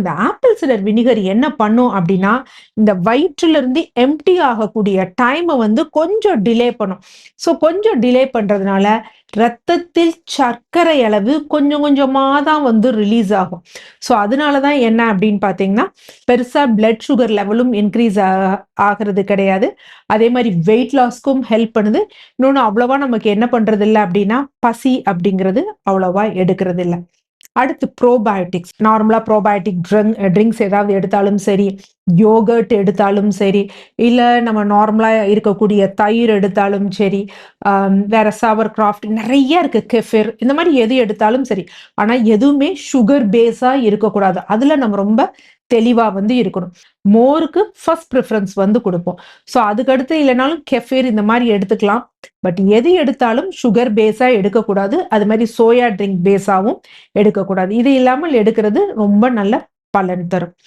இந்த apple cider vinegar என்ன பண்ணும் அப்படின்னா, இந்த வயிற்றில இருந்து எம்ப்டி ஆகக்கூடிய டைம வந்து கொஞ்சம் டிலே பண்ணும். ஸோ கொஞ்சம் டிலே பண்றதுனால, ரத்தத்தில் சர்க்கரை அளவு கொஞ்சம் கொஞ்சமா தான் வந்து ரிலீஸ் ஆகும். ஸோ அதனால தான் என்ன அப்படின்னு பார்த்தீங்கன்னா, பெருசா பிளட் சுகர் லெவலும் இன்கிரீஸ் ஆகுறது கிடையாது. அதே மாரி வெயிட் லாஸ்க்கும் ஹெல்ப் பண்ணுது. இன்னொன்னு அவ்வளவா நமக்கு என்ன பண்றதில்ல அப்படின்னா, பசி அப்படிங்கிறது அவ்வளவா எடுக்கிறதில்ல. அடுத்து ப்ரோபயோட்டிக்ஸ். நார்மலா ப்ரோபயோட்டிக் ட்ரிங்க்ஸ் ஏதாவது எடுத்தாலும் சரி, யோகர்ட் எடுத்தாலும் சரி, இல்ல நம்ம நார்மலா இருக்கக்கூடிய தயிர் எடுத்தாலும் சரி, வேற சவர் கிராஃப்ட் நெறைய இருக்கு. கெஃபிர் இந்த மாரி எது எடுத்தாலும் சரி. ஆனா எதுவுமே சுகர் பேஸா இருக்கக்கூடாது. அதுல நம்ம ரொம்ப தெளிவா வந்து இருக்கணும். மோருக்கு ஃபர்ஸ்ட் பிரிஃபரன்ஸ் வந்து குடுப்போம். ஸோ அதுக்கடுத்து இல்லனாலும் கெஃபிர் இந்த மாரி எடுத்துக்கலாம். பட் எது எடுத்தாலும் சுகர் பேஸா எடுக்கக்கூடாது. அது மாரி சோயா ட்ரிங்க் பேஸாவும் எடுக்கக்கூடாது. இது இல்லாமல் எடுக்கிறது ரொம்ப நல்ல பலன் தரும்.